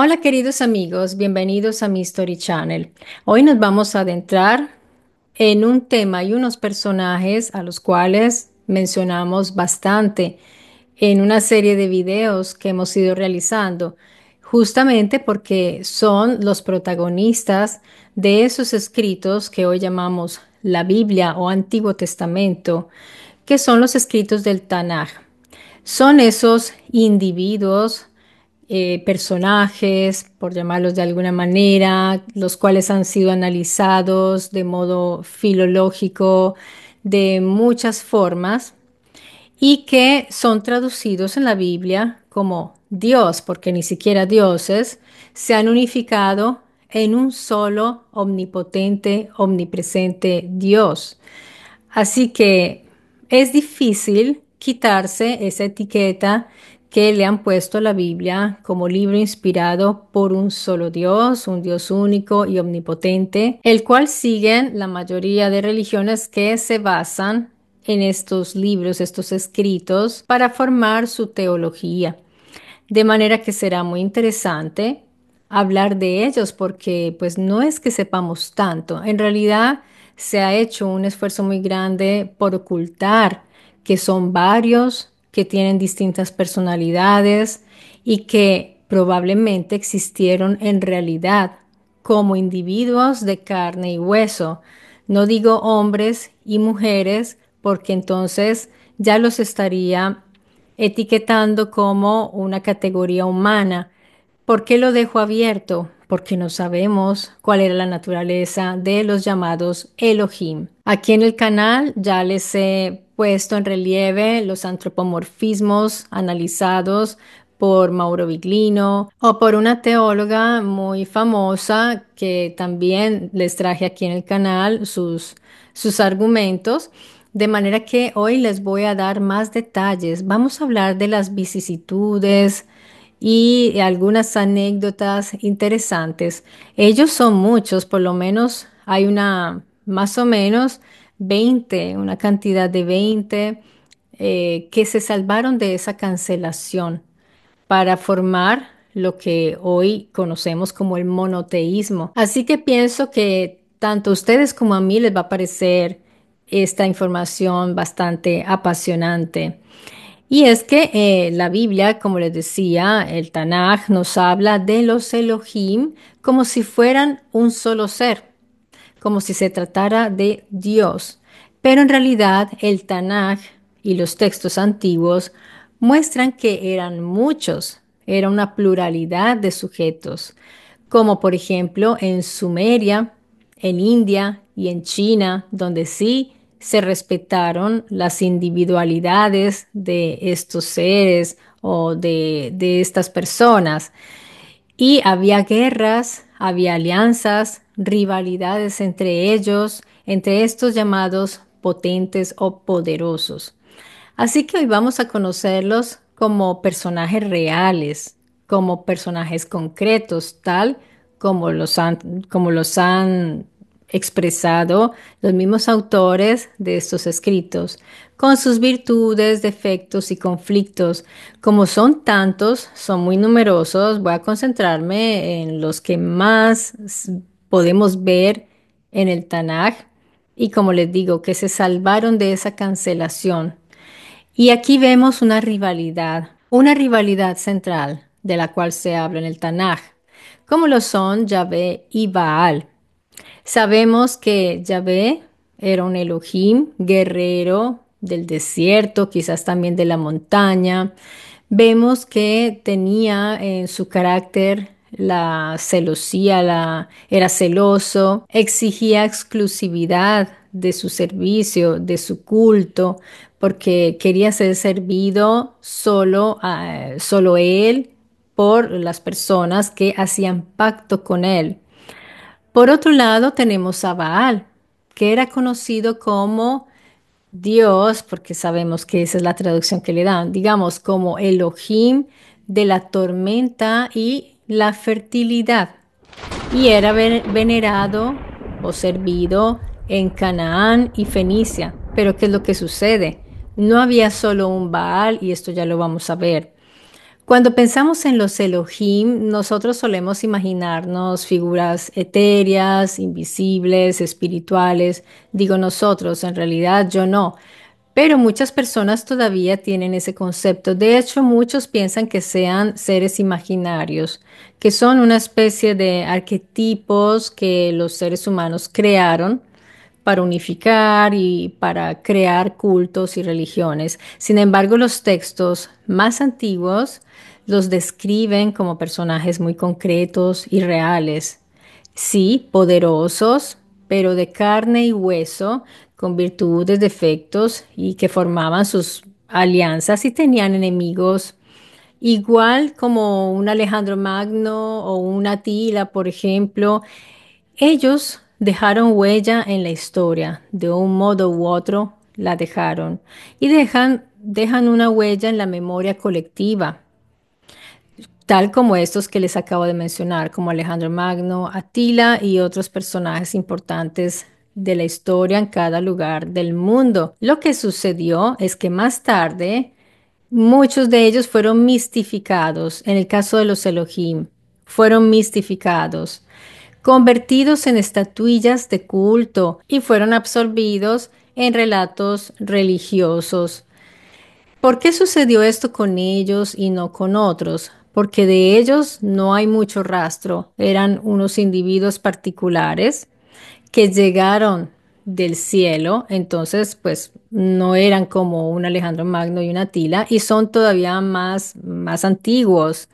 Hola queridos amigos, bienvenidos a mi Story Channel. Hoy nos vamos a adentrar en un tema y unos personajes a los cuales mencionamos bastante en una serie de videos que hemos ido realizando, justamente porque son los protagonistas de esos escritos que hoy llamamos la Biblia o Antiguo Testamento, que son los escritos del Tanaj. Son esos individuos, personajes, por llamarlos de alguna manera, los cuales han sido analizados de modo filológico de muchas formas y que son traducidos en la Biblia como Dios, porque ni siquiera dioses se han unificado en un solo omnipotente, omnipresente Dios. Así que es difícil quitarse esa etiqueta que le han puesto a la Biblia como libro inspirado por un solo Dios, un Dios único y omnipotente, el cual siguen la mayoría de religiones que se basan en estos libros, estos escritos, para formar su teología. De manera que será muy interesante hablar de ellos porque pues no es que sepamos tanto. En realidad se ha hecho un esfuerzo muy grande por ocultar que son varios, que tienen distintas personalidades y que probablemente existieron en realidad como individuos de carne y hueso. No digo hombres y mujeres porque entonces ya los estaría etiquetando como una categoría humana. ¿Por qué lo dejo abierto? Porque no sabemos cuál era la naturaleza de los llamados Elohim. Aquí en el canal ya les he puesto en relieve los antropomorfismos analizados por Mauro Viglino o por una teóloga muy famosa que también les traje aquí en el canal sus argumentos. De manera que hoy les voy a dar más detalles. Vamos a hablar de las vicisitudes y algunas anécdotas interesantes. Ellos son muchos, por lo menos hay una, más o menos 20, una cantidad de 20 que se salvaron de esa cancelación para formar lo que hoy conocemos como el monoteísmo. Así que pienso que tanto a ustedes como a mí les va a parecer esta información bastante apasionante. Y es que la Biblia, como les decía, el Tanaj nos habla de los Elohim como si fueran un solo ser, como si se tratara de Dios. Pero en realidad el Tanaj y los textos antiguos muestran que eran muchos, era una pluralidad de sujetos, como por ejemplo en Sumeria, en India y en China, donde sí se respetaron las individualidades de estos seres o de estas personas. Y había guerras, había alianzas, rivalidades entre ellos, entre estos llamados potentes o poderosos. Así que hoy vamos a conocerlos como personajes reales, como personajes concretos, tal como los han expresado los mismos autores de estos escritos, con sus virtudes, defectos y conflictos. Como son tantos, son muy numerosos, voy a concentrarme en los que más podemos ver en el Tanaj y como les digo, que se salvaron de esa cancelación. Y aquí vemos una rivalidad central de la cual se habla en el Tanaj, como lo son Yahvé y Baal. Sabemos que Yahvé era un Elohim guerrero del desierto, quizás también de la montaña. Vemos que tenía en su carácter la celosía, era celoso, exigía exclusividad de su servicio, de su culto, porque quería ser servido solo él por las personas que hacían pacto con él. Por otro lado, tenemos a Baal, que era conocido como Dios, porque sabemos que esa es la traducción que le dan, digamos, como Elohim de la tormenta y la fertilidad. Y era venerado o servido en Canaán y Fenicia. Pero ¿qué es lo que sucede? No había solo un Baal, y esto ya lo vamos a ver. Cuando pensamos en los Elohim, nosotros solemos imaginarnos figuras etéreas, invisibles, espirituales. Digo nosotros, en realidad yo no. Pero muchas personas todavía tienen ese concepto. De hecho, muchos piensan que sean seres imaginarios, que son una especie de arquetipos que los seres humanos crearon para unificar y para crear cultos y religiones. Sin embargo, los textos más antiguos los describen como personajes muy concretos y reales. Sí, poderosos, pero de carne y hueso, con virtudes, defectos y que formaban sus alianzas y tenían enemigos. Igual como un Alejandro Magno o un Atila, por ejemplo, ellos dejaron huella en la historia, de un modo u otro la dejaron y dejan una huella en la memoria colectiva, tal como estos que les acabo de mencionar, como Alejandro Magno, Atila y otros personajes importantes de la historia en cada lugar del mundo. Lo que sucedió es que más tarde muchos de ellos fueron mistificados. En el caso de los Elohim, fueron mistificados, convertidos en estatuillas de culto y fueron absorbidos en relatos religiosos. ¿Por qué sucedió esto con ellos y no con otros? Porque de ellos no hay mucho rastro. Eran unos individuos particulares que llegaron del cielo, entonces pues no eran como un Alejandro Magno y una Atila y son todavía más antiguos.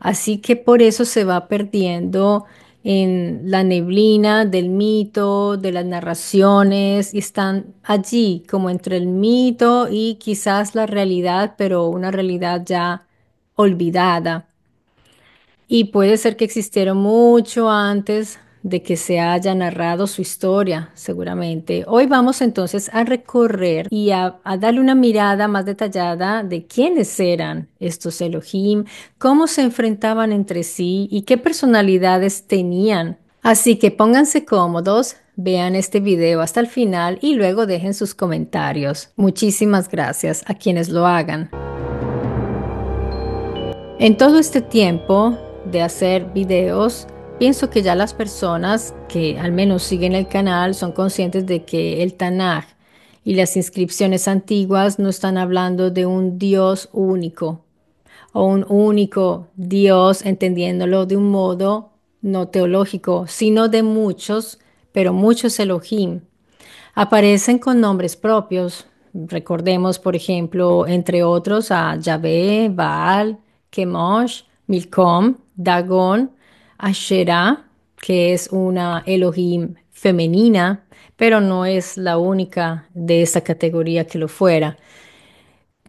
Así que por eso se va perdiendo en la neblina del mito, de las narraciones, y están allí como entre el mito y quizás la realidad, pero una realidad ya olvidada. Y puede ser que existieron mucho antes de que se haya narrado su historia, seguramente. Hoy vamos entonces a recorrer y a darle una mirada más detallada de quiénes eran estos Elohim, cómo se enfrentaban entre sí y qué personalidades tenían. Así que pónganse cómodos, vean este video hasta el final y luego dejen sus comentarios. Muchísimas gracias a quienes lo hagan. En todo este tiempo de hacer videos, pienso que ya las personas que al menos siguen el canal son conscientes de que el Tanaj y las inscripciones antiguas no están hablando de un Dios único o un único Dios, entendiéndolo de un modo no teológico, sino de muchos, pero muchos Elohim. Aparecen con nombres propios. Recordemos, por ejemplo, entre otros, a Yahvé, Baal, Chemosh, Milcom, Dagón, Asherah, que es una Elohim femenina, pero no es la única de esta categoría que lo fuera.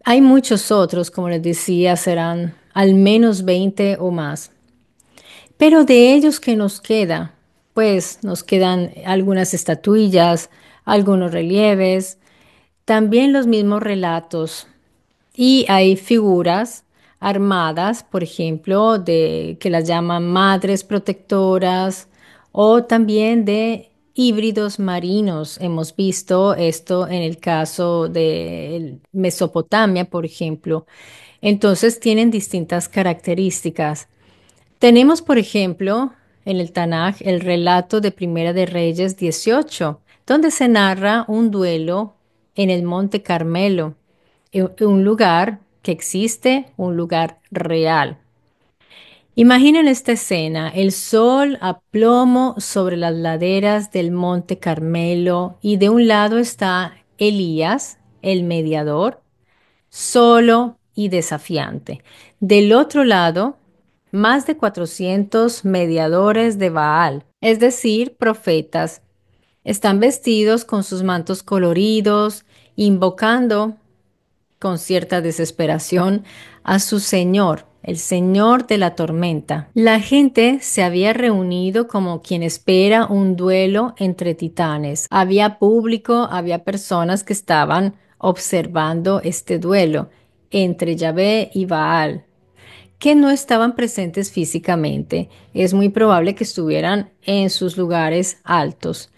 Hay muchos otros, como les decía, serán al menos 20 o más. Pero de ellos que nos queda, pues nos quedan algunas estatuillas, algunos relieves, también los mismos relatos. Y hay figuras armadas, por ejemplo, de que las llaman madres protectoras o también de híbridos marinos. Hemos visto esto en el caso de Mesopotamia, por ejemplo. Entonces tienen distintas características. Tenemos, por ejemplo, en el Tanaj el relato de Primera de Reyes 18, donde se narra un duelo en el Monte Carmelo, un lugar que existe, un lugar real. Imaginen esta escena, el sol a plomo sobre las laderas del Monte Carmelo y de un lado está Elías, el mediador, solo y desafiante. Del otro lado, más de 400 mediadores de Baal, es decir, profetas, están vestidos con sus mantos coloridos, invocando con cierta desesperación a su señor, el señor de la tormenta. La gente se había reunido como quien espera un duelo entre titanes. Había público, había personas que estaban observando este duelo entre Yahvé y Baal, que no estaban presentes físicamente. Es muy probable que estuvieran en sus lugares altos.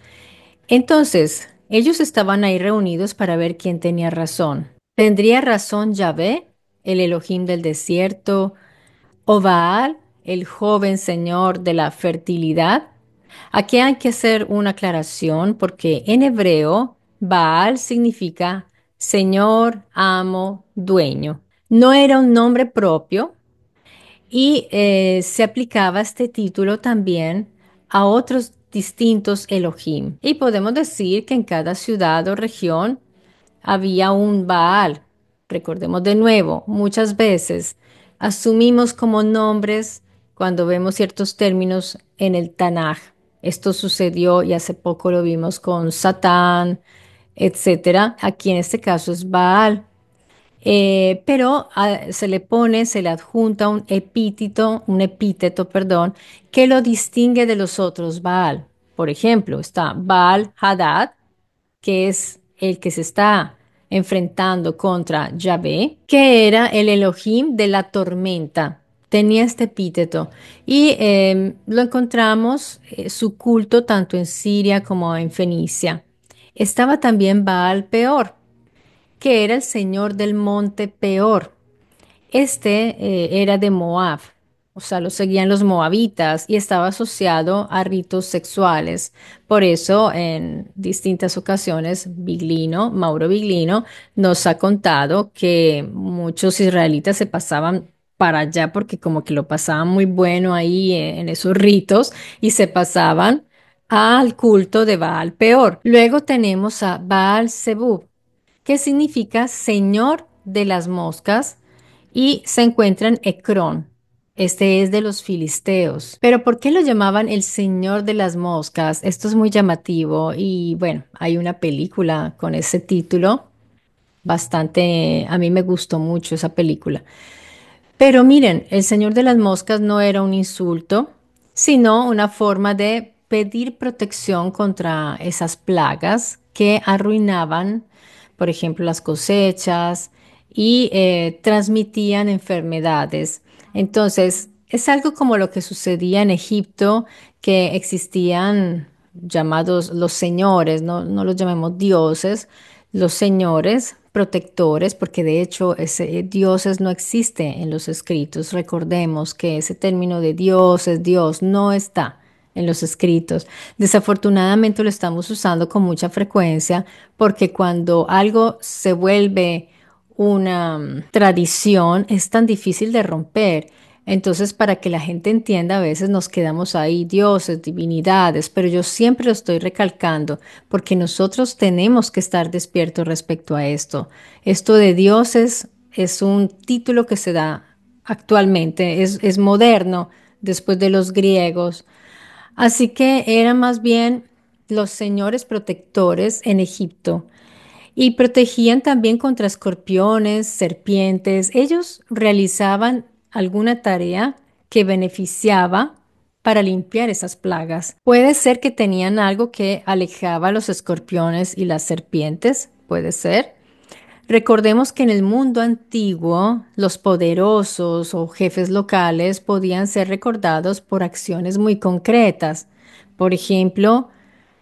Entonces, ellos estaban ahí reunidos para ver quién tenía razón. ¿Tendría razón Yahvé, el Elohim del desierto, o Baal, el joven señor de la fertilidad. Aquí hay que hacer una aclaración porque en hebreo Baal significa señor, amo, dueño. No era un nombre propio y se aplicaba este título también a otros distintos Elohim. Y podemos decir que en cada ciudad o región había un Baal. Recordemos de nuevo, muchas veces asumimos como nombres cuando vemos ciertos términos en el Tanaj. Esto sucedió y hace poco lo vimos con Satán, etcétera. Aquí en este caso es Baal. Pero se le pone, se le adjunta un epíteto, perdón, que lo distingue de los otros Baal. Por ejemplo, está Baal Hadad, que es el que se está enfrentando contra Yahvé, que era el Elohim de la tormenta. Tenía este epíteto y lo encontramos, su culto, tanto en Siria como en Fenicia. Estaba también Baal Peor, que era el señor del monte Peor. Este era de Moab, o sea, lo seguían los moabitas y estaba asociado a ritos sexuales. Por eso, en distintas ocasiones, Mauro Biglino, nos ha contado que muchos israelitas se pasaban para allá porque como que lo pasaban muy bueno ahí en esos ritos y se pasaban al culto de Baal Peor. Luego tenemos a Baal Zebub, que significa Señor de las moscas, y se encuentra en Ecrón. Este es de los filisteos. Pero ¿por qué lo llamaban el Señor de las moscas? Esto es muy llamativo y bueno, hay una película con ese título bastante, a mí me gustó mucho esa película. Pero miren, el Señor de las Moscas no era un insulto, sino una forma de pedir protección contra esas plagas que arruinaban, por ejemplo, las cosechas y transmitían enfermedades. Entonces, es algo como lo que sucedía en Egipto, que existían llamados los señores, no los llamemos dioses, los señores protectores, porque de hecho ese dioses no existe en los escritos. Recordemos que ese término de Dios es Dios, no está en los escritos. Desafortunadamente lo estamos usando con mucha frecuencia porque cuando algo se vuelve una tradición es tan difícil de romper. Entonces, para que la gente entienda, a veces nos quedamos ahí, dioses, divinidades, pero yo siempre lo estoy recalcando porque nosotros tenemos que estar despiertos respecto a esto. Esto de dioses es un título que se da actualmente, es moderno después de los griegos. Así que eran más bien los señores protectores en Egipto y protegían también contra escorpiones, serpientes. Ellos realizaban alguna tarea que beneficiaba para limpiar esas plagas. Puede ser que tenían algo que alejaba a los escorpiones y las serpientes, puede ser. Recordemos que en el mundo antiguo los poderosos o jefes locales podían ser recordados por acciones muy concretas. Por ejemplo,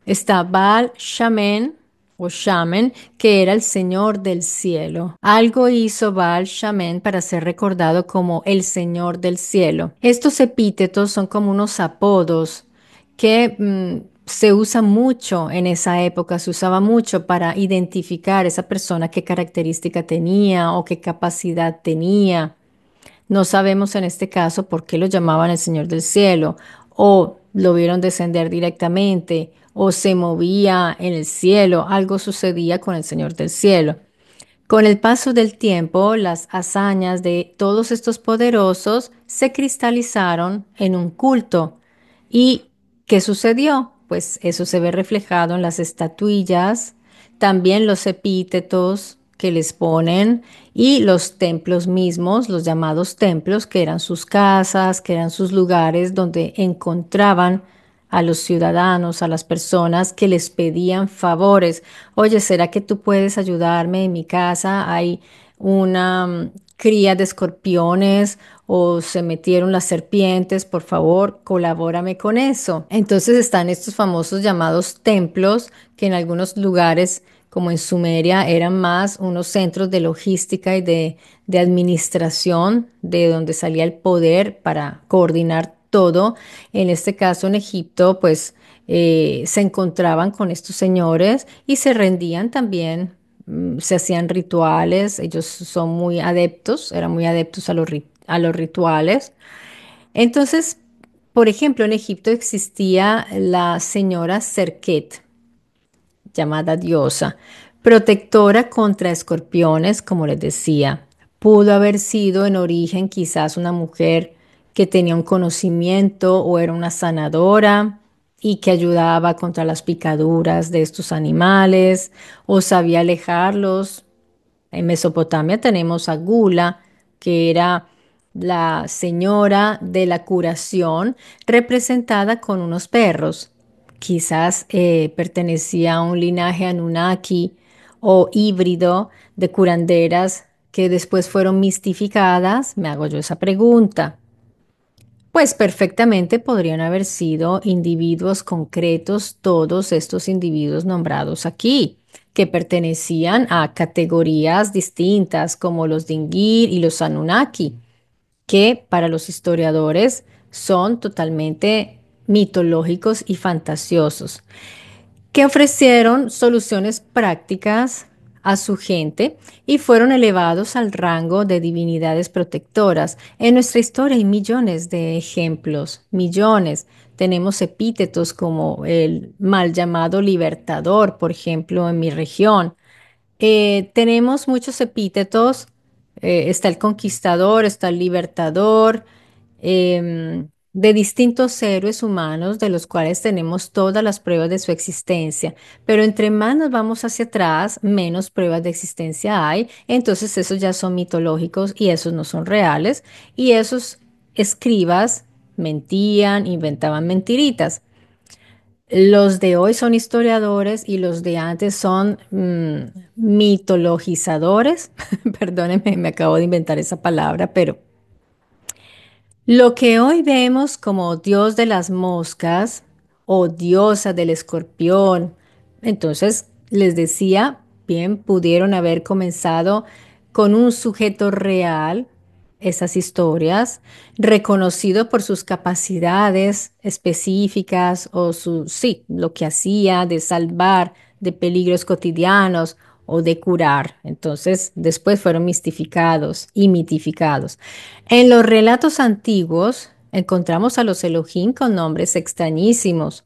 está Baal Shaman o Shaman, que era el señor del cielo. Algo hizo Baal Shaman para ser recordado como el señor del cielo. Estos epítetos son como unos apodos que se usa mucho en esa época, se usaba mucho para identificar esa persona qué característica tenía o qué capacidad tenía. No sabemos en este caso por qué lo llamaban el Señor del Cielo, o lo vieron descender directamente, o se movía en el cielo, algo sucedía con el Señor del Cielo. Con el paso del tiempo, las hazañas de todos estos poderosos se cristalizaron en un culto. ¿Y qué sucedió? Pues eso se ve reflejado en las estatuillas, también los epítetos que les ponen y los templos mismos, los llamados templos, que eran sus casas, que eran sus lugares donde encontraban a los ciudadanos, a las personas que les pedían favores. Oye, ¿será que tú puedes ayudarme en mi casa? Hay una cría de escorpiones o se metieron las serpientes, por favor, colabórame con eso. Entonces están estos famosos llamados templos que en algunos lugares como en Sumeria, eran más unos centros de logística y de administración, de donde salía el poder para coordinar todo. En este caso, en Egipto, pues se encontraban con estos señores y se rendían también, se hacían rituales, ellos son muy adeptos, eran muy adeptos a a los rituales. Entonces, por ejemplo, en Egipto existía la señora Serket, llamada diosa, protectora contra escorpiones, como les decía. Pudo haber sido en origen quizás una mujer que tenía un conocimiento o era una sanadora y que ayudaba contra las picaduras de estos animales o sabía alejarlos. En Mesopotamia tenemos a Gula, que era la señora de la curación, representada con unos perros. Quizás pertenecía a un linaje Anunnaki o híbrido de curanderas que después fueron mistificadas. Me hago yo esa pregunta. Pues perfectamente podrían haber sido individuos concretos, todos estos individuos nombrados aquí, que pertenecían a categorías distintas como los Dingir y los Anunnaki, que para los historiadores son totalmente mitológicos y fantasiosos, que ofrecieron soluciones prácticas a su gente y fueron elevados al rango de divinidades protectoras. En nuestra historia hay millones de ejemplos, millones. Tenemos epítetos como el mal llamado libertador, por ejemplo, en mi región. Tenemos muchos epítetos. Está el conquistador, está el libertador, de distintos héroes humanos de los cuales tenemos todas las pruebas de su existencia. Pero entre más nos vamos hacia atrás, menos pruebas de existencia hay. Entonces esos ya son mitológicos y esos no son reales. Y esos escribas mentían, inventaban mentiritas. Los de hoy son historiadores y los de antes son mitologizadores. Perdónenme, me acabo de inventar esa palabra, pero lo que hoy vemos como dios de las moscas o diosa del escorpión, entonces les decía, bien, pudieron haber comenzado con un sujeto real, esas historias, reconocido por sus capacidades específicas o sí, lo que hacía de salvar de peligros cotidianos o de curar. Entonces, después fueron mistificados y mitificados. En los relatos antiguos encontramos a los Elohim con nombres extrañísimos.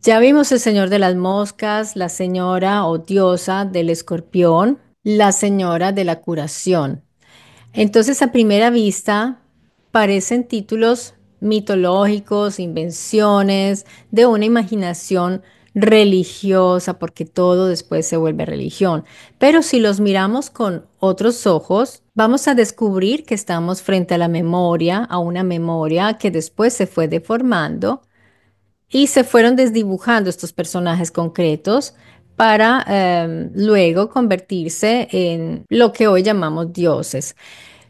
Ya vimos el señor de las moscas, la señora o diosa del escorpión, la señora de la curación. Entonces, a primera vista, parecen títulos mitológicos, invenciones de una imaginación religiosa, porque todo después se vuelve religión. Pero si los miramos con otros ojos, vamos a descubrir que estamos frente a la memoria, a una memoria que después se fue deformando y se fueron desdibujando estos personajes concretos para luego convertirse en lo que hoy llamamos dioses.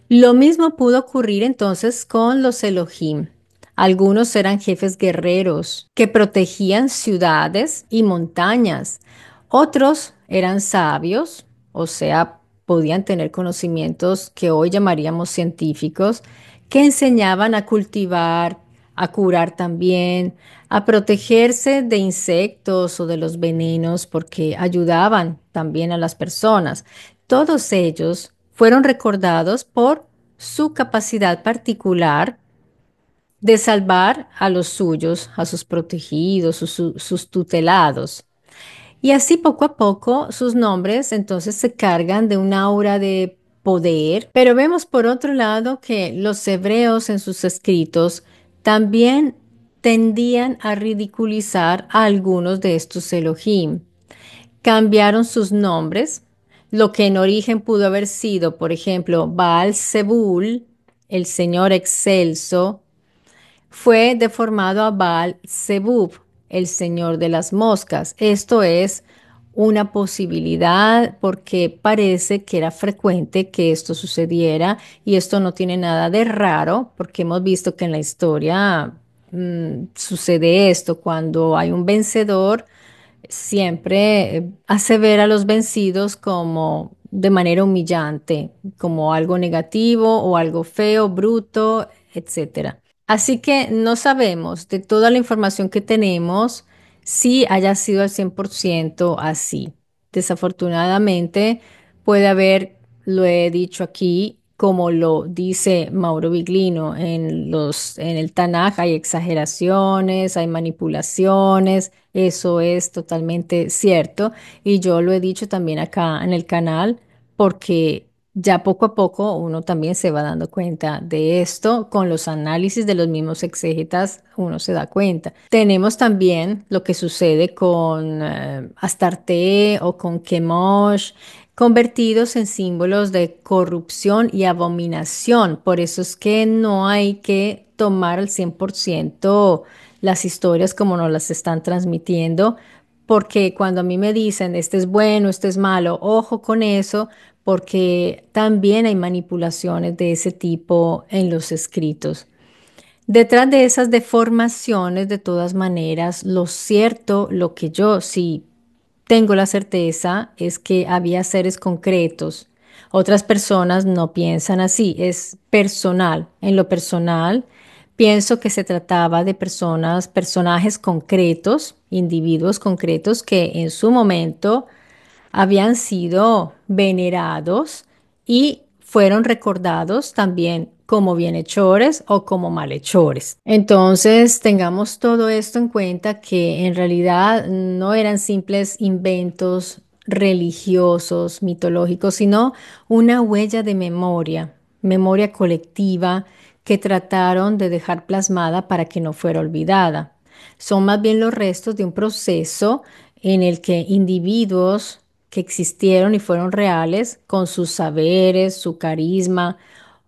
Lo mismo pudo ocurrir entonces con los Elohim. Algunos eran jefes guerreros que protegían ciudades y montañas. Otros eran sabios, o sea, podían tener conocimientos que hoy llamaríamos científicos, que enseñaban a cultivar, a curar también, a protegerse de insectos o de los venenos, porque ayudaban también a las personas. Todos ellos fueron recordados por su capacidad particular de salvar a los suyos, a sus protegidos, sus tutelados. Y así poco a poco sus nombres entonces se cargan de un aura de poder. Pero vemos por otro lado que los hebreos en sus escritos también tendían a ridiculizar a algunos de estos Elohim. Cambiaron sus nombres, lo que en origen pudo haber sido, por ejemplo, Baal Zebul, el Señor excelso, fue deformado a Baal Zebub, el señor de las moscas. Esto es una posibilidad porque parece que era frecuente que esto sucediera y esto no tiene nada de raro porque hemos visto que en la historia sucede esto cuando hay un vencedor. siempre hace ver a los vencidos como de manera humillante, como algo negativo o algo feo, bruto, etcétera. Así que no sabemos de toda la información que tenemos si haya sido al 100% así. Desafortunadamente puede haber, lo he dicho aquí, como lo dice Mauro Viglino, en el Tanaj hay exageraciones, hay manipulaciones, eso es totalmente cierto. Y yo lo he dicho también acá en el canal, porque ya poco a poco uno también se va dando cuenta de esto, con los análisis de los mismos exégetas, uno se da cuenta. Tenemos también lo que sucede con Astarte o con Chemosh, convertidos en símbolos de corrupción y abominación. Por eso es que no hay que tomar al 100% las historias como nos las están transmitiendo, porque cuando a mí me dicen, este es bueno, este es malo, ojo con eso, porque también hay manipulaciones de ese tipo en los escritos. Detrás de esas deformaciones, de todas maneras, lo cierto, lo que yo sí tengo la certeza es que había seres concretos. Otras personas no piensan así, es personal. En lo personal, pienso que se trataba de personas, personajes concretos, individuos concretos que en su momento habían sido venerados y fueron recordados también como bienhechores o como malhechores. Entonces, tengamos todo esto en cuenta, que en realidad no eran simples inventos religiosos, mitológicos, sino una huella de memoria, memoria colectiva que trataron de dejar plasmada para que no fuera olvidada. Son más bien los restos de un proceso en el que individuos que existieron y fueron reales, con sus saberes, su carisma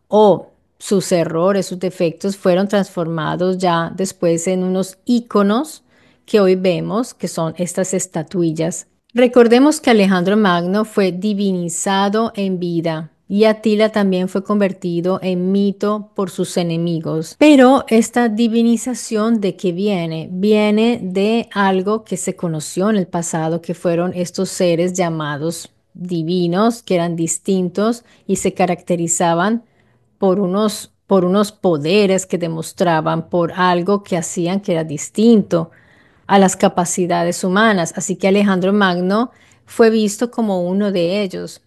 o sus errores, sus defectos, fueron transformados ya después en unos íconos que hoy vemos, que son estas estatuillas. Recordemos que Alejandro Magno fue divinizado en vida y Atila también fue convertido en mito por sus enemigos. Pero esta divinización, ¿de qué viene? Viene de algo que se conoció en el pasado, que fueron estos seres llamados divinos, que eran distintos y se caracterizaban por unos poderes que demostraban, por algo que hacían que era distinto a las capacidades humanas. Así que Alejandro Magno fue visto como uno de ellos.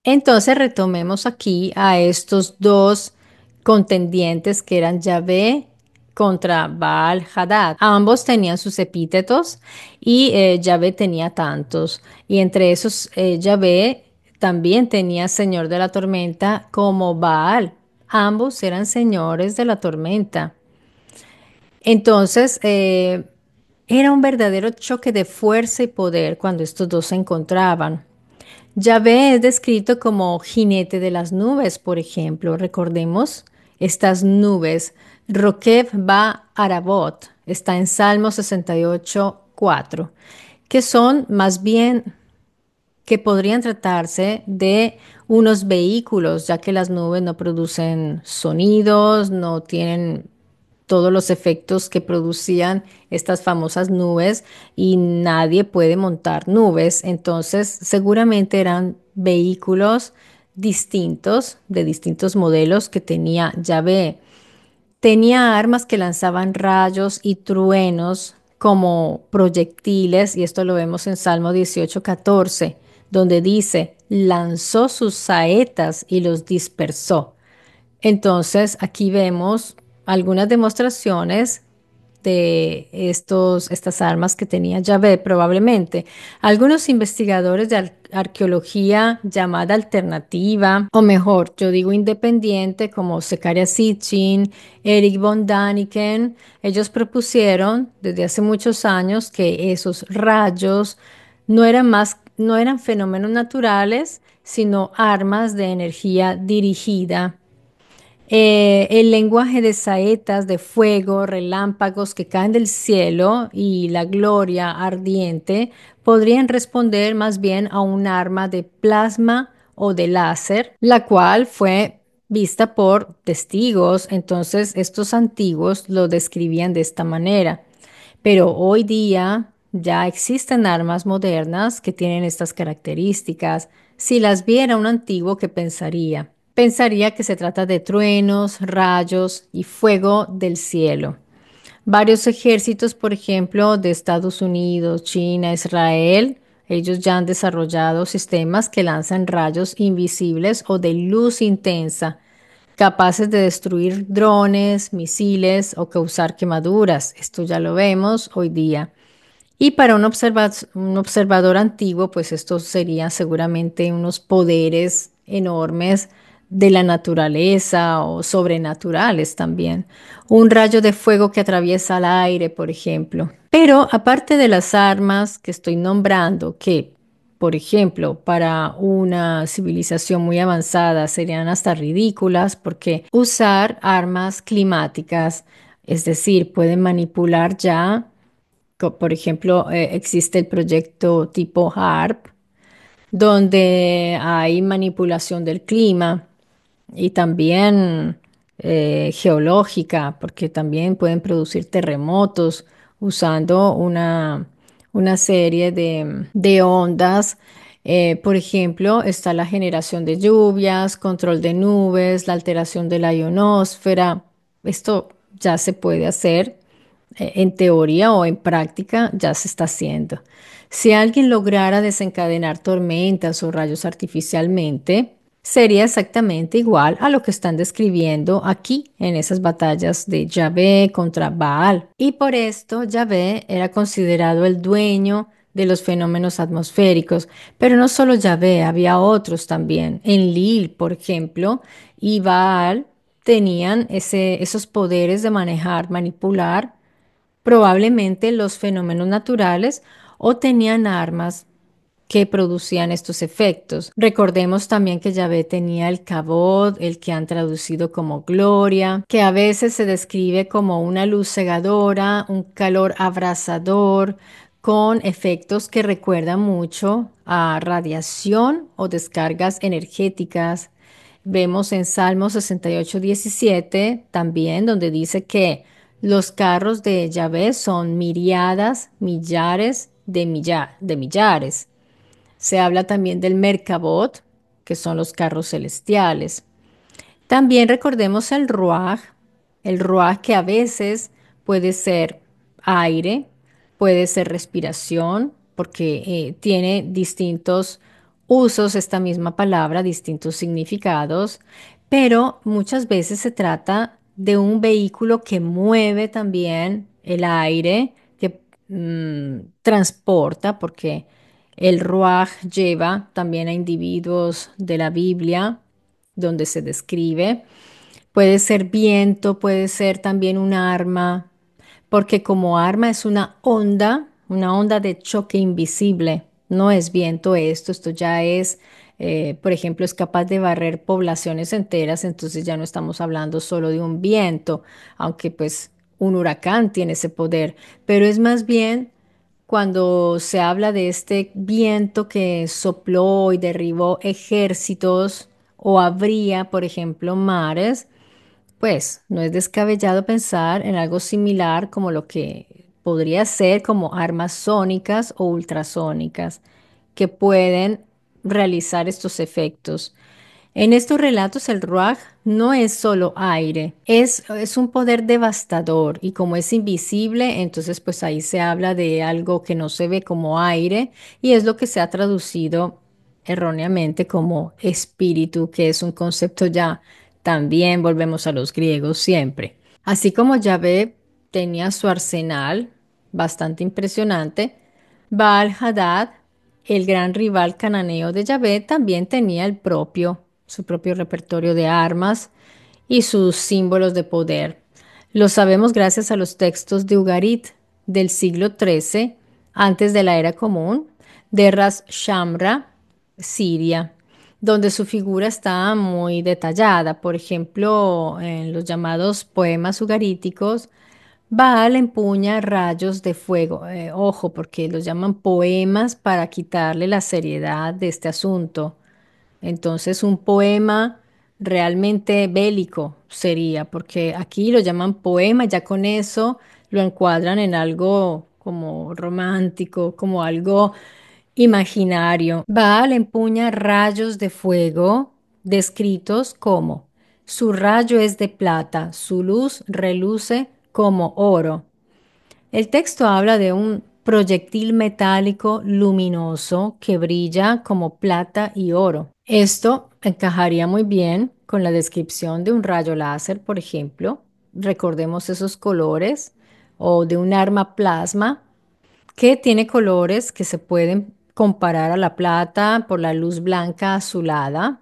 Entonces retomemos aquí a estos dos contendientes que eran Yahvé contra Baal Hadad. Ambos tenían sus epítetos y Yahvé tenía tantos. Y entre esos Yahvé también tenía Señor de la Tormenta como Baal. Ambos eran señores de la tormenta. Entonces, era un verdadero choque de fuerza y poder cuando estos dos se encontraban. Yahvé es descrito como jinete de las nubes, por ejemplo. Recordemos estas nubes. Rokev ba Arabot está en Salmo 68:4, que son más bien que podrían tratarse de unos vehículos, ya que las nubes no producen sonidos, no tienen todos los efectos que producían estas famosas nubes y nadie puede montar nubes. Entonces, seguramente eran vehículos distintos, de distintos modelos que tenía Yahvé. Tenía armas que lanzaban rayos y truenos como proyectiles, y esto lo vemos en Salmo 18:14, donde dice, lanzó sus saetas y los dispersó. Entonces, aquí vemos algunas demostraciones de estas armas que tenía Yahvé probablemente. Algunos investigadores de arqueología llamada alternativa, o mejor, yo digo independiente, como Zecharia Sitchin, Eric von Daniken, ellos propusieron desde hace muchos años que esos rayos no eran fenómenos naturales, sino armas de energía dirigida. El lenguaje de saetas de fuego, relámpagos que caen del cielo y la gloria ardiente podrían responder más bien a un arma de plasma o de láser, la cual fue vista por testigos. Entonces, estos antiguos lo describían de esta manera. Pero hoy día Ya existen armas modernas que tienen estas características. Si las viera un antiguo, ¿qué pensaría? Pensaría que se trata de truenos, rayos y fuego del cielo. Varios ejércitos, por ejemplo, de Estados Unidos, China, Israel, ellos ya han desarrollado sistemas que lanzan rayos invisibles o de luz intensa, capaces de destruir drones, misiles o causar quemaduras. Esto ya lo vemos hoy día. Y para un observador antiguo, pues estos serían seguramente unos poderes enormes de la naturaleza o sobrenaturales también. Un rayo de fuego que atraviesa el aire, por ejemplo. Pero aparte de las armas que estoy nombrando, que, por ejemplo, para una civilización muy avanzada serían hasta ridículas, porque usar armas climáticas, es decir, pueden manipular ya por ejemplo, existe el proyecto tipo HARP, donde hay manipulación del clima y también geológica, porque también pueden producir terremotos usando una serie de ondas. Por ejemplo, está la generación de lluvias, control de nubes, la alteración de la ionosfera. Esto ya se puede hacer en teoría o en práctica ya se está haciendo. Si alguien lograra desencadenar tormentas o rayos artificialmente, sería exactamente igual a lo que están describiendo aquí en esas batallas de Yahvé contra Baal. Y por esto Yahvé era considerado el dueño de los fenómenos atmosféricos. Pero no solo Yahvé, había otros también. En Lil, por ejemplo, y Baal tenían esos poderes de manejar, manipular probablemente los fenómenos naturales o tenían armas que producían estos efectos. Recordemos también que Yahvé tenía el Kabod, el que han traducido como gloria, que a veces se describe como una luz cegadora, un calor abrasador, con efectos que recuerdan mucho a radiación o descargas energéticas. Vemos en Salmo 68:17 también, donde dice que los carros de Yahvé son miriadas, millares de millares. Se habla también del Merkabot, que son los carros celestiales. También recordemos el Ruaj que a veces puede ser aire, puede ser respiración, porque tiene distintos usos esta misma palabra, distintos significados, pero muchas veces se trata de un vehículo que mueve también el aire, que transporta, porque el Ruaj lleva también a individuos de la Biblia donde se describe. Puede ser viento, puede ser también un arma, porque como arma es una onda de choque invisible. No es viento esto ya es, por ejemplo, es capaz de barrer poblaciones enteras, entonces ya no estamos hablando solo de un viento, aunque pues un huracán tiene ese poder, pero es más bien cuando se habla de este viento que sopló y derribó ejércitos o abría, por ejemplo, mares, pues no es descabellado pensar en algo similar como lo que podría ser como armas sónicas o ultrasónicas que pueden realizar estos efectos. En estos relatos el Ruaj no es solo aire, es un poder devastador y como es invisible, entonces pues ahí se habla de algo que no se ve como aire y es lo que se ha traducido erróneamente como espíritu, que es un concepto ya también volvemos a los griegos siempre. Así como Yahvé tenía su arsenal bastante impresionante, Baal-Hadad, el gran rival cananeo de Yahvé, también tenía su propio repertorio de armas y sus símbolos de poder. Lo sabemos gracias a los textos de Ugarit del siglo XIII, antes de la era común, de Ras Shamra, Siria, donde su figura está muy detallada. Por ejemplo, en los llamados poemas ugaríticos, Baal empuña rayos de fuego. Ojo, porque los llaman poemas para quitarle la seriedad de este asunto. Entonces, un poema realmente bélico sería, porque aquí lo llaman poema, ya con eso lo encuadran en algo como romántico, como algo imaginario. Baal empuña rayos de fuego descritos como: su rayo es de plata, su luz reluce como oro. El texto habla de un proyectil metálico luminoso que brilla como plata y oro. Esto encajaría muy bien con la descripción de un rayo láser, por ejemplo. Recordemos esos colores, o de un arma plasma que tiene colores que se pueden comparar a la plata por la luz blanca azulada,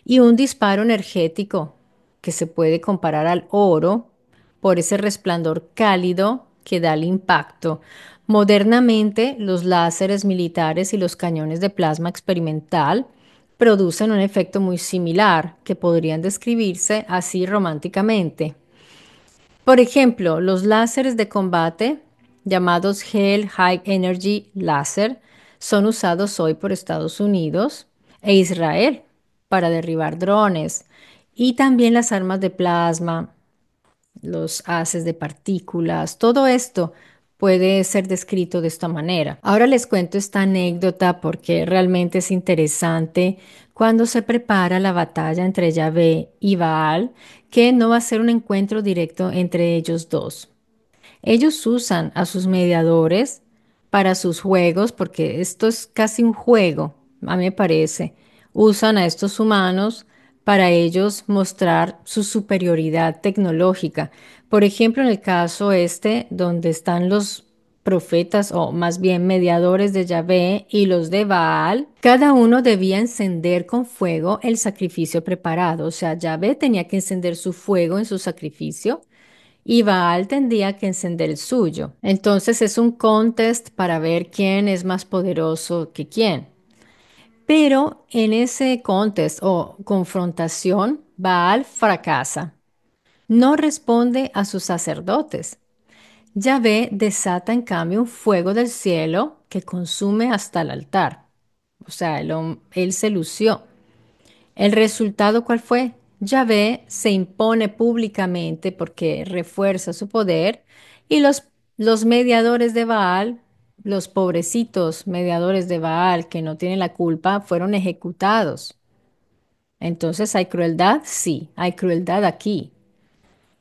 y un disparo energético que se puede comparar al oro por ese resplandor cálido que da el impacto. Modernamente, los láseres militares y los cañones de plasma experimental producen un efecto muy similar, que podrían describirse así románticamente. Por ejemplo, los láseres de combate, llamados Hell High Energy Laser, son usados hoy por Estados Unidos e Israel para derribar drones, y también las armas de plasma, los haces de partículas, todo esto puede ser descrito de esta manera. Ahora les cuento esta anécdota porque realmente es interesante cuando se prepara la batalla entre Yahvé y Baal, que no va a ser un encuentro directo entre ellos dos. Ellos usan a sus mediadores para sus juegos, porque esto es casi un juego, a mí me parece. Usan a estos humanos para ellos mostrar su superioridad tecnológica. Por ejemplo, en el caso este, donde están los profetas, o más bien mediadores de Yahvé y los de Baal, cada uno debía encender con fuego el sacrificio preparado. O sea, Yahvé tenía que encender su fuego en su sacrificio y Baal tendría que encender el suyo. Entonces es un contest para ver quién es más poderoso que quién. Pero en ese contest o confrontación, Baal fracasa. No responde a sus sacerdotes. Yahvé desata en cambio un fuego del cielo que consume hasta el altar. O sea, él se lució. ¿El resultado cuál fue? Yahvé se impone públicamente porque refuerza su poder, y los mediadores de Baal, los pobrecitos mediadores de Baal que no tienen la culpa, fueron ejecutados. Entonces, ¿hay crueldad? Sí, hay crueldad aquí.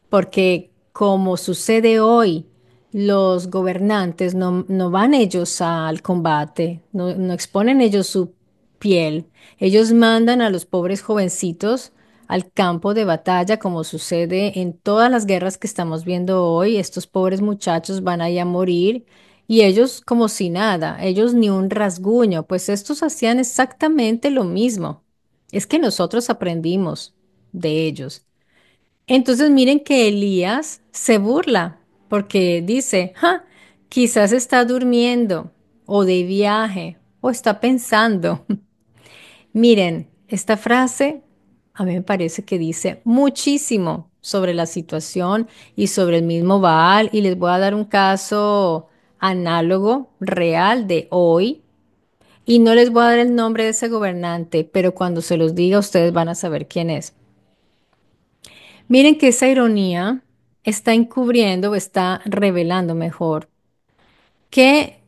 Porque como sucede hoy, los gobernantes no van ellos al combate, no exponen ellos su piel. Ellos mandan a los pobres jovencitos al campo de batalla, como sucede en todas las guerras que estamos viendo hoy. Estos pobres muchachos van ahí a morir, y ellos como si nada, ellos ni un rasguño, pues estos hacían exactamente lo mismo. Es que nosotros aprendimos de ellos. Entonces miren que Elías se burla porque dice: "Ja, quizás está durmiendo o de viaje o está pensando". Miren, esta frase a mí me parece que dice muchísimo sobre la situación y sobre el mismo Baal, y les voy a dar un caso análogo real de hoy, y no les voy a dar el nombre de ese gobernante, pero cuando se los diga ustedes van a saber quién es. Miren que esa ironía está encubriendo, o está revelando mejor, que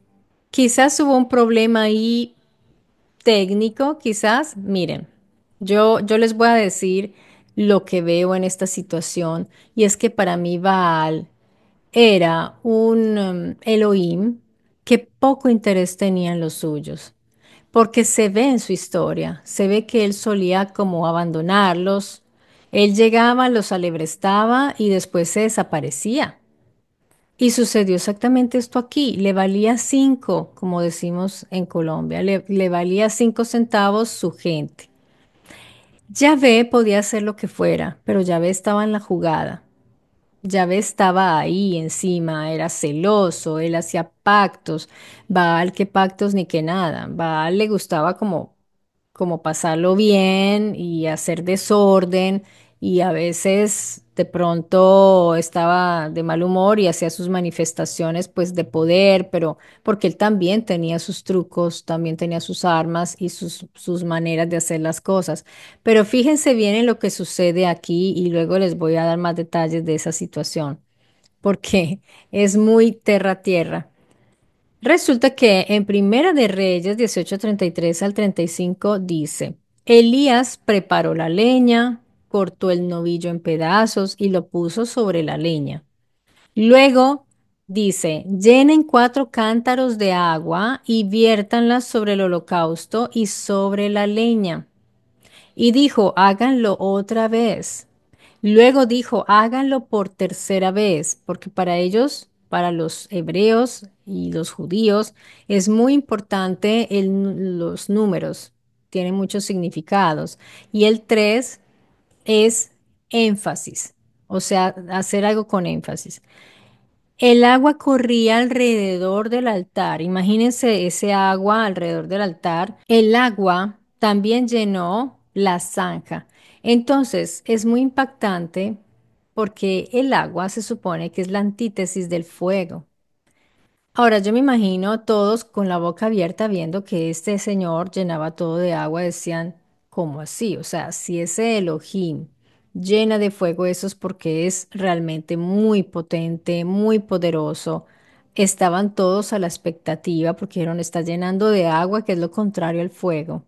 quizás hubo un problema ahí técnico, quizás. Miren, yo les voy a decir lo que veo en esta situación, y es que para mí Baal era un Elohim que poco interés tenía en los suyos, porque se ve en su historia, se ve que él solía como abandonarlos. Él llegaba, los alebrestaba y después se desaparecía. Y sucedió exactamente esto aquí. Le valía cinco, como decimos en Colombia, le valía 5 centavos su gente. Yahvé podía hacer lo que fuera, pero Yahvé estaba en la jugada. Yahvé estaba ahí encima, era celoso, él hacía pactos. Baal, qué pactos ni qué nada. Baal le gustaba como pasarlo bien y hacer desorden, y a veces de pronto estaba de mal humor y hacía sus manifestaciones pues de poder, pero porque él también tenía sus trucos, también tenía sus armas y sus maneras de hacer las cosas. Pero fíjense bien en lo que sucede aquí, y luego les voy a dar más detalles de esa situación, porque es muy terra a tierra. Resulta que en Primera de Reyes 18:33 al 35 dice, Elías preparó la leña, cortó el novillo en pedazos y lo puso sobre la leña. Luego dice, llenen 4 cántaros de agua y viértanlas sobre el holocausto y sobre la leña. Y dijo, háganlo otra vez. Luego dijo, háganlo por tercera vez, porque para ellos, para los hebreos y los judíos, es muy importante los números, tienen muchos significados. Y el 3 es énfasis, o sea, hacer algo con énfasis. El agua corría alrededor del altar. Imagínense ese agua alrededor del altar. El agua también llenó la zanja. Entonces, es muy impactante porque el agua se supone que es la antítesis del fuego. Ahora yo me imagino todos con la boca abierta viendo que este señor llenaba todo de agua, decían, ¿cómo así? O sea, si ese Elohim llena de fuego eso es porque es realmente muy potente, muy poderoso. Estaban todos a la expectativa porque dijeron, está llenando de agua, que es lo contrario al fuego.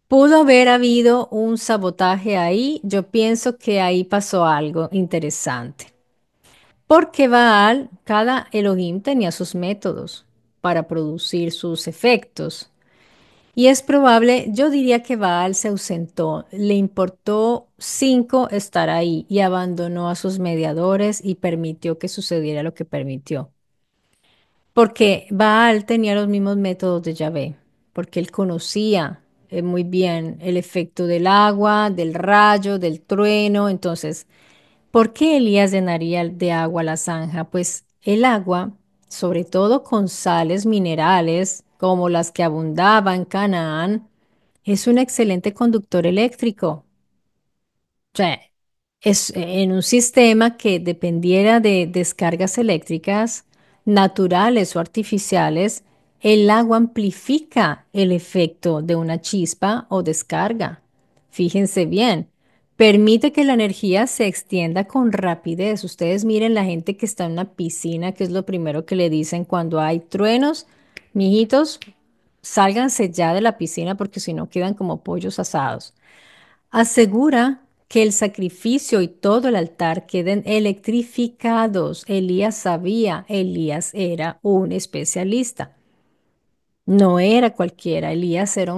Pudo haber habido un sabotaje ahí, yo pienso que ahí pasó algo interesante. Porque Baal, cada Elohim tenía sus métodos para producir sus efectos. Y es probable, yo diría que Baal se ausentó, le importó 5 estar ahí y abandonó a sus mediadores y permitió que sucediera lo que permitió. Porque Baal tenía los mismos métodos de Yahvé, porque él conocía muy bien el efecto del agua, del rayo, del trueno. Entonces, ¿por qué Elías llenaría de agua la zanja? Pues el agua, sobre todo con sales minerales como las que abundaban en Canaán, es un excelente conductor eléctrico. O sea, es en un sistema que dependiera de descargas eléctricas naturales o artificiales, el agua amplifica el efecto de una chispa o descarga. Fíjense bien, permite que la energía se extienda con rapidez. Ustedes miren la gente que está en una piscina, que es lo primero que le dicen cuando hay truenos, mijitos, sálganse ya de la piscina porque si no quedan como pollos asados. Asegura que el sacrificio y todo el altar queden electrificados. Elías sabía, Elías era un especialista. No era cualquiera. Elías era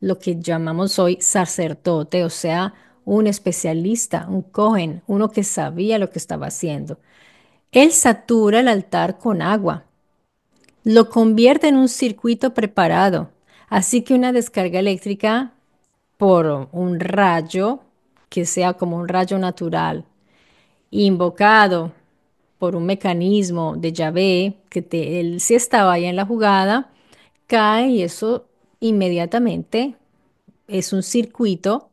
lo que llamamos hoy sacerdote, o sea, un especialista, un cohen, uno que sabía lo que estaba haciendo. Él satura el altar con agua, lo convierte en un circuito preparado, así que una descarga eléctrica por un rayo que sea como un rayo natural, invocado por un mecanismo de Yahvé, él sí estaba ahí en la jugada, cae y eso inmediatamente es un circuito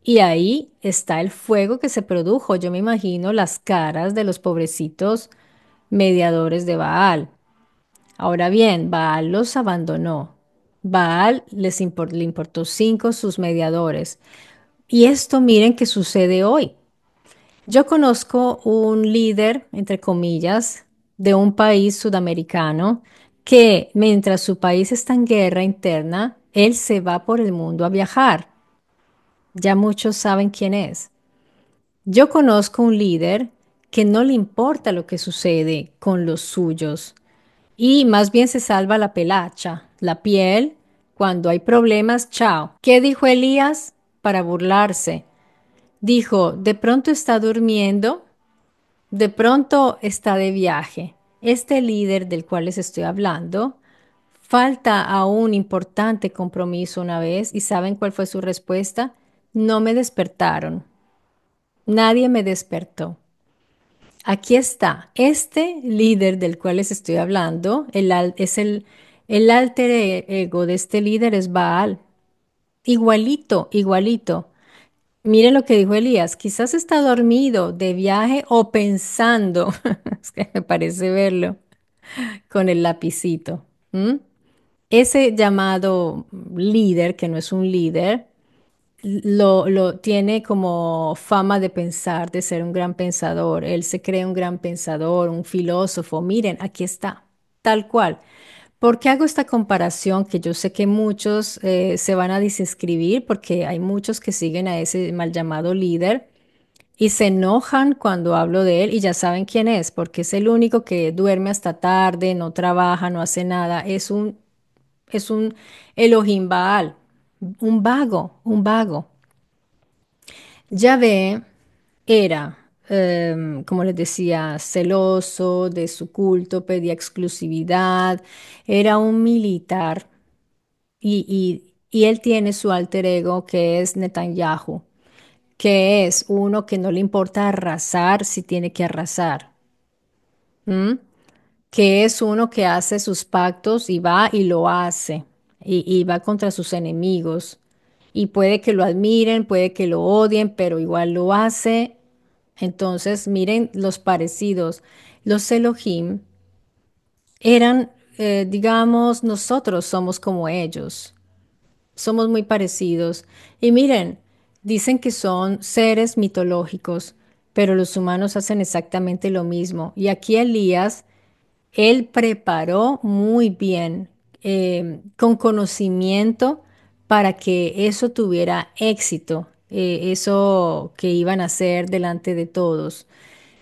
y ahí está el fuego que se produjo. Yo me imagino las caras de los pobrecitos mediadores de Baal. Ahora bien, Baal los abandonó. Baal le importó 5 sus mediadores. Y esto miren que sucede hoy. Yo conozco un líder, entre comillas, de un país sudamericano que mientras su país está en guerra interna, él se va por el mundo a viajar. Ya muchos saben quién es. Yo conozco un líder que no le importa lo que sucede con los suyos y más bien se salva la pelacha, la piel, cuando hay problemas, chao. ¿Qué dijo Elías para burlarse? Dijo, de pronto está durmiendo, de pronto está de viaje. Este líder del cual les estoy hablando falta a un importante compromiso una vez y ¿saben cuál fue su respuesta? No me despertaron. Nadie me despertó. Aquí está. Este líder del cual les estoy hablando, el alter ego de este líder es Baal. Igualito, igualito. Miren lo que dijo Elías, quizás está dormido, de viaje o pensando, es que me parece verlo, con el lapicito. ¿M? Ese llamado líder, que no es un líder, lo tiene como fama de pensar, de ser un gran pensador. Él se cree un gran pensador, un filósofo. Miren, aquí está. tal cual. ¿Por qué hago esta comparación? Que yo sé que muchos se van a desinscribir porque hay muchos que siguen a ese mal llamado líder y se enojan cuando hablo de él y ya saben quién es, porque es el único que duerme hasta tarde, no trabaja, no hace nada. Es un Elohim Baal, un vago, un vago. Yahvé era, como les decía, celoso de su culto, pedía exclusividad, era un militar y él tiene su alter ego que es Netanyahu, que es uno que no le importa arrasar si tiene que arrasar. ¿M? Que es uno que hace sus pactos y va y lo hace, y va contra sus enemigos. Y puede que lo admiren, puede que lo odien, pero igual lo hace. Entonces, miren los parecidos. Los Elohim eran, digamos, nosotros somos como ellos. Somos muy parecidos. Y miren, dicen que son seres mitológicos, pero los humanos hacen exactamente lo mismo. Y aquí Elías él preparó muy bien, con conocimiento, para que eso tuviera éxito, eso que iban a hacer delante de todos.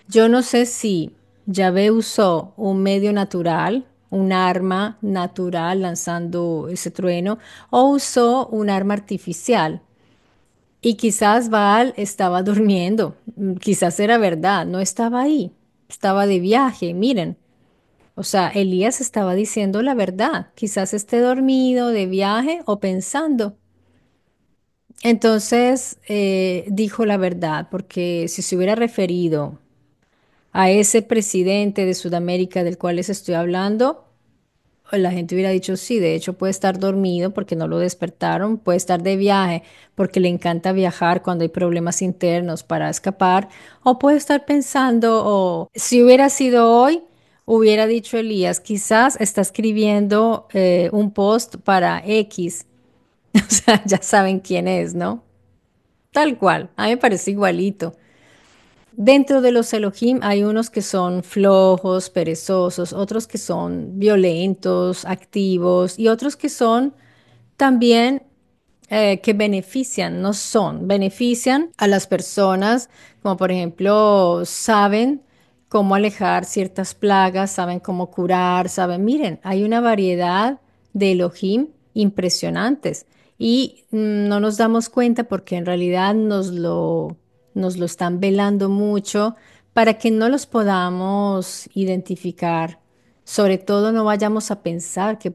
Yo no sé si Yahvé usó un medio natural, un arma natural lanzando ese trueno, o usó un arma artificial. Y quizás Baal estaba durmiendo, quizás era verdad, no estaba ahí, estaba de viaje, miren. O sea, Elías estaba diciendo la verdad. Quizás esté dormido, de viaje o pensando. Entonces, dijo la verdad, porque si se hubiera referido a ese presidente de Sudamérica del cual les estoy hablando, la gente hubiera dicho, sí, de hecho puede estar dormido porque no lo despertaron, puede estar de viaje porque le encanta viajar cuando hay problemas internos para escapar, o puede estar pensando, o si hubiera sido hoy, hubiera dicho Elías, quizás está escribiendo un post para X, o sea, ya saben quién es, ¿no? Tal cual, a mí me parece igualito. Dentro de los Elohim hay unos que son flojos, perezosos, otros que son violentos, activos y otros que son también que benefician, no son, benefician a las personas, como por ejemplo, saben cómo alejar ciertas plagas, saben cómo curar, saben, miren, hay una variedad de Elohim impresionantes y no nos damos cuenta porque en realidad nos lo están velando mucho para que no los podamos identificar. Sobre todo no vayamos a pensar que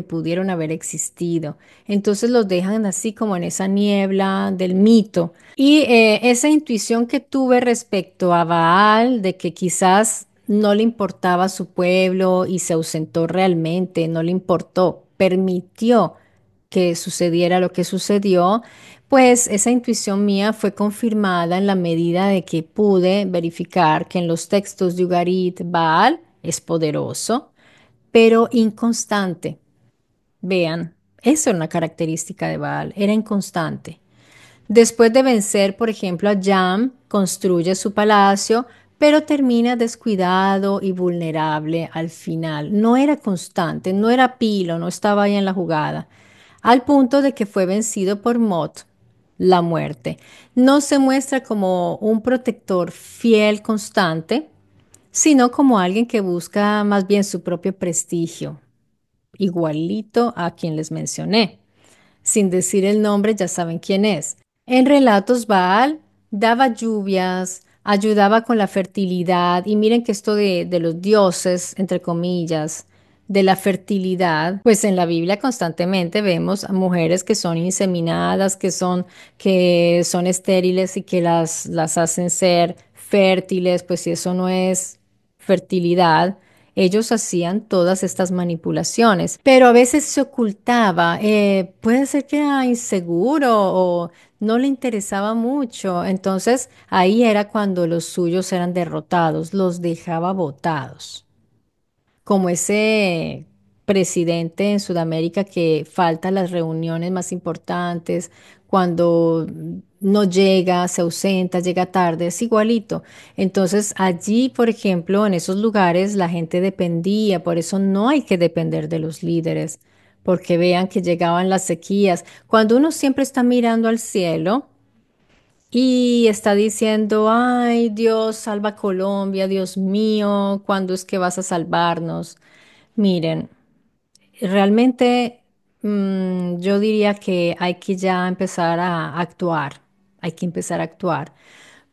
pudieron haber existido. Entonces los dejan así como en esa niebla del mito. Y esa intuición que tuve respecto a Baal, de que quizás no le importaba su pueblo y se ausentó realmente, no le importó, permitió que sucediera lo que sucedió, pues esa intuición mía fue confirmada en la medida de que pude verificar que en los textos de Ugarit Baal es poderoso, pero inconstante. Vean, esa era una característica de Baal, era inconstante. Después de vencer, por ejemplo, a Jam, construye su palacio, pero termina descuidado y vulnerable al final. No era constante, no era pilo, no estaba ahí en la jugada, al punto de que fue vencido por Mot, la muerte. No se muestra como un protector fiel, constante, sino como alguien que busca más bien su propio prestigio, igualito a quien les mencioné. Sin decir el nombre, ya saben quién es. En relatos, Baal daba lluvias, ayudaba con la fertilidad, y miren que esto de los dioses, entre comillas, de la fertilidad, pues en la Biblia constantemente vemos a mujeres que son inseminadas, que son estériles y que las hacen ser fértiles, pues si eso no es fertilidad, ellos hacían todas estas manipulaciones, pero a veces se ocultaba. Puede ser que era inseguro o no le interesaba mucho. Entonces ahí era cuando los suyos eran derrotados, los dejaba botados. Como ese presidente en Sudamérica que falta a las reuniones más importantes cuando no llega, se ausenta, llega tarde, es igualito. Entonces allí, por ejemplo, en esos lugares la gente dependía, por eso no hay que depender de los líderes, porque vean que llegaban las sequías. Cuando uno siempre está mirando al cielo y está diciendo, ay, Dios, salva a Colombia, Dios mío, ¿cuándo es que vas a salvarnos? Miren. Realmente yo diría que hay que ya empezar a actuar, hay que empezar a actuar,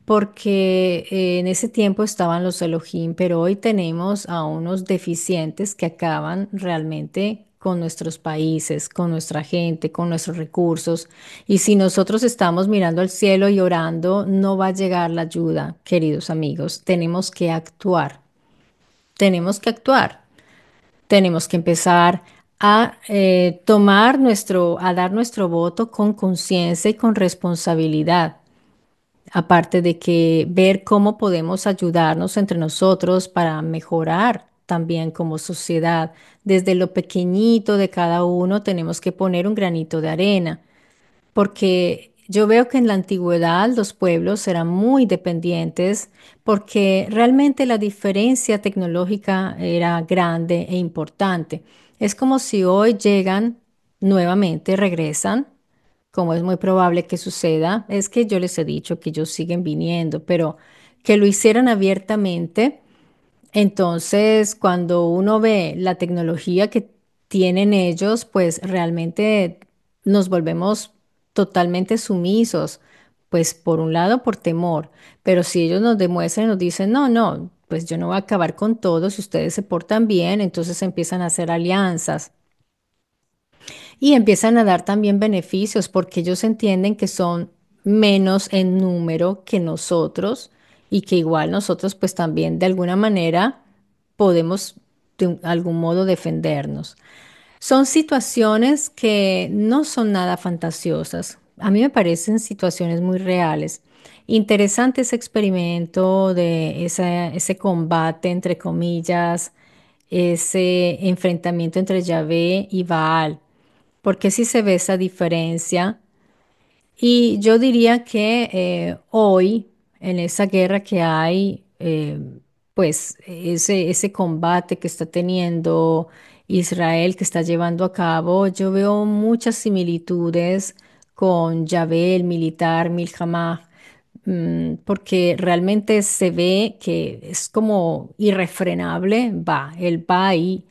porque en ese tiempo estaban los Elohim, pero hoy tenemos a unos deficientes que acaban realmente con nuestros países, con nuestra gente, con nuestros recursos. Y si nosotros estamos mirando al cielo y orando, no va a llegar la ayuda, queridos amigos. Tenemos que actuar, tenemos que actuar. Tenemos que empezar a a dar nuestro voto con conciencia y con responsabilidad. Aparte de que ver cómo podemos ayudarnos entre nosotros para mejorar también como sociedad. Desde lo pequeñito de cada uno tenemos que poner un granito de arena porque yo veo que en la antigüedad los pueblos eran muy dependientes porque realmente la diferencia tecnológica era grande e importante. Es como si hoy llegan nuevamente, regresan, como es muy probable que suceda. Es que yo les he dicho que ellos siguen viniendo, pero que lo hicieran abiertamente entonces, cuando uno ve la tecnología que tienen ellos, pues realmente nos volvemos totalmente sumisos, pues por un lado por temor, pero si ellos nos demuestran y nos dicen, no, no, pues yo no voy a acabar con todos si ustedes se portan bien, entonces empiezan a hacer alianzas. Y empiezan a dar también beneficios porque ellos entienden que son menos en número que nosotros y que igual nosotros pues también de alguna manera podemos algún modo defendernos. Son situaciones que no son nada fantasiosas. A mí me parecen situaciones muy reales. Interesante ese experimento de ese combate, entre comillas, ese enfrentamiento entre Yahvé y Baal porque sí se ve esa diferencia. Y yo diría que hoy, en esa guerra que hay, pues ese combate que está teniendo Israel, que está llevando a cabo, yo veo muchas similitudes con Yahvé, el militar, Milhamah, porque realmente se ve que es como irrefrenable, él va ahí,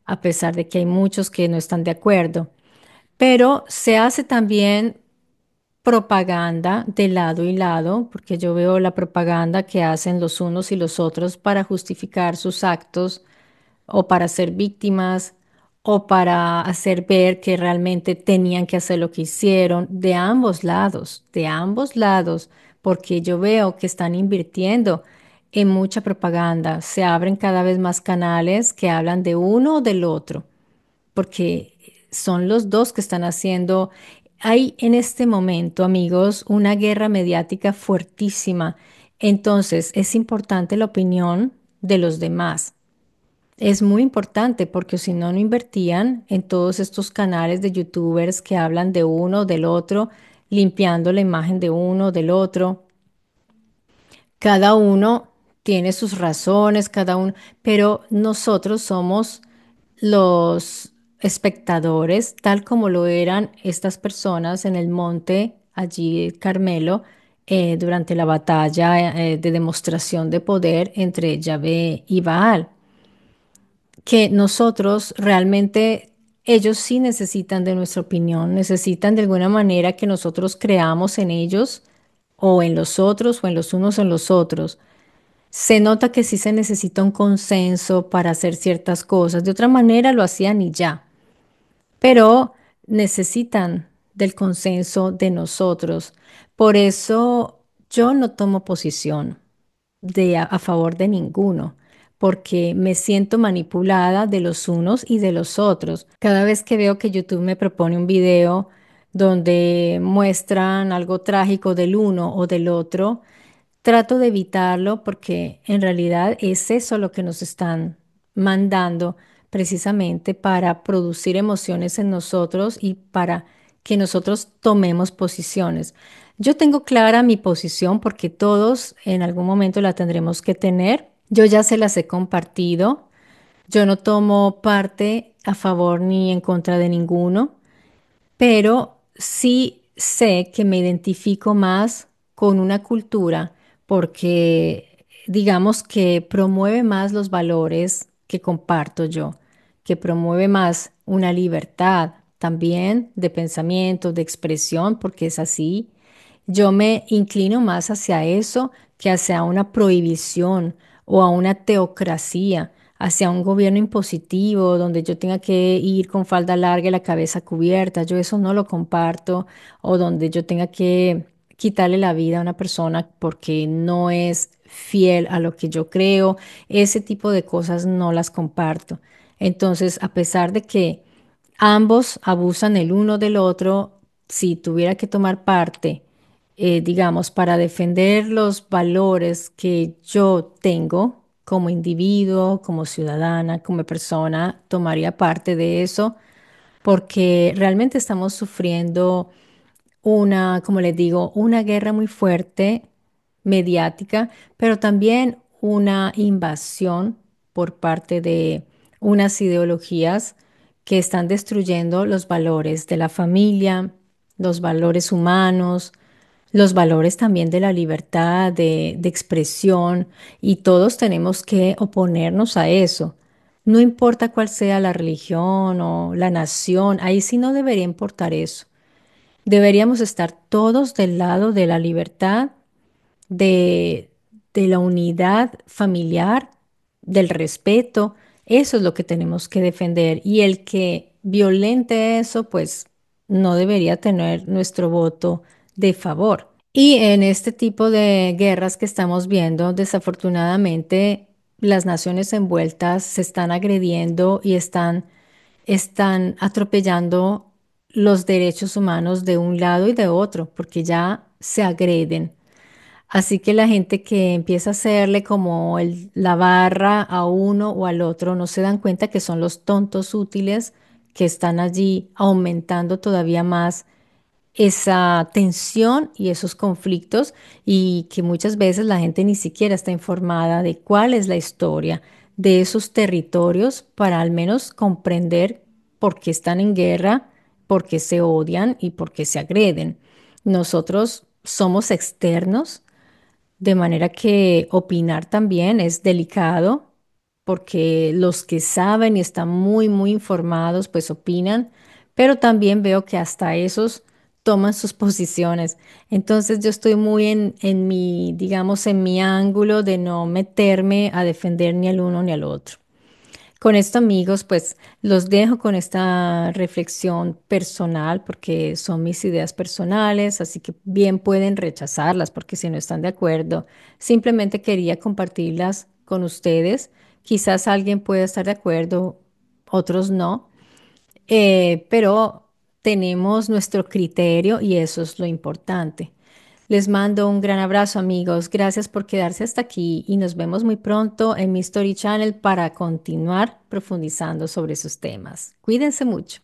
a pesar de que hay muchos que no están de acuerdo. Pero se hace también propaganda de lado y lado, porque yo veo la propaganda que hacen los unos y los otros para justificar sus actos o para ser víctimas o para hacer ver que realmente tenían que hacer lo que hicieron, de ambos lados, porque yo veo que están invirtiendo en mucha propaganda. Se abren cada vez más canales que hablan de uno o del otro porque son los dos que están haciendo. Hay en este momento, amigos, una guerra mediática fuertísima. Entonces, es importante la opinión de los demás. Es muy importante porque si no, no invertían en todos estos canales de youtubers que hablan de uno o del otro, limpiando la imagen de uno o del otro. Cada uno tiene sus razones, cada uno, pero nosotros somos los espectadores, tal como lo eran estas personas en el monte, allí Carmelo, durante la batalla de demostración de poder entre Yahvé y Baal, que nosotros realmente, ellos sí necesitan de nuestra opinión, necesitan de alguna manera que nosotros creamos en ellos o en los otros o en los unos o en los otros. Se nota que sí se necesita un consenso para hacer ciertas cosas. De otra manera lo hacían y ya. Pero necesitan del consenso de nosotros. Por eso yo no tomo posición a favor de ninguno, porque me siento manipulada de los unos y de los otros. Cada vez que veo que YouTube me propone un video donde muestran algo trágico del uno o del otro, trato de evitarlo porque en realidad es eso lo que nos están mandando precisamente para producir emociones en nosotros y para que nosotros tomemos posiciones. Yo tengo clara mi posición porque todos en algún momento la tendremos que tener. Yo ya se las he compartido. Yo no tomo parte a favor ni en contra de ninguno, pero sí sé que me identifico más con una cultura porque digamos que promueve más los valores que comparto yo, que promueve más una libertad también de pensamiento, de expresión, porque es así. Yo me inclino más hacia eso que hacia una prohibición o a una teocracia, hacia un gobierno impositivo donde yo tenga que ir con falda larga y la cabeza cubierta. Yo eso no lo comparto, o donde yo tenga que quitarle la vida a una persona porque no es fiel a lo que yo creo. Ese tipo de cosas no las comparto. Entonces, a pesar de que ambos abusan el uno del otro, si tuviera que tomar parte, digamos, para defender los valores que yo tengo como individuo, como ciudadana, como persona, tomaría parte de eso porque realmente estamos sufriendo una, como les digo, una guerra muy fuerte mediática, pero también una invasión por parte de unas ideologías que están destruyendo los valores de la familia, los valores humanos, los valores también de la libertad de expresión, y todos tenemos que oponernos a eso. No importa cuál sea la religión o la nación, ahí sí no debería importar eso. Deberíamos estar todos del lado de la libertad, de, de la unidad familiar, del respeto. Eso es lo que tenemos que defender. Y el que violente eso, pues no debería tener nuestro voto de favor. Y en este tipo de guerras que estamos viendo, desafortunadamente, las naciones envueltas se están agrediendo y están atropellando los derechos humanos de un lado y de otro, porque ya se agreden. Así que la gente que empieza a hacerle como la barra a uno o al otro no se dan cuenta que son los tontos útiles que están allí aumentando todavía más esa tensión y esos conflictos, y que muchas veces la gente ni siquiera está informada de cuál es la historia de esos territorios para al menos comprender por qué están en guerra, por qué se odian y por qué se agreden. Nosotros somos externos, de manera que opinar también es delicado porque los que saben y están muy, muy informados, pues opinan, pero también veo que hasta esos toman sus posiciones. Entonces yo estoy muy en mi, digamos, en mi ángulo de no meterme a defender ni al uno ni al otro. Con esto, amigos, pues los dejo con esta reflexión personal porque son mis ideas personales, así que bien pueden rechazarlas porque si no están de acuerdo, simplemente quería compartirlas con ustedes. Quizás alguien pueda estar de acuerdo, otros no, pero tenemos nuestro criterio y eso es lo importante. Les mando un gran abrazo, amigos. Gracias por quedarse hasta aquí y nos vemos muy pronto en mi Story Channel para continuar profundizando sobre esos temas. Cuídense mucho.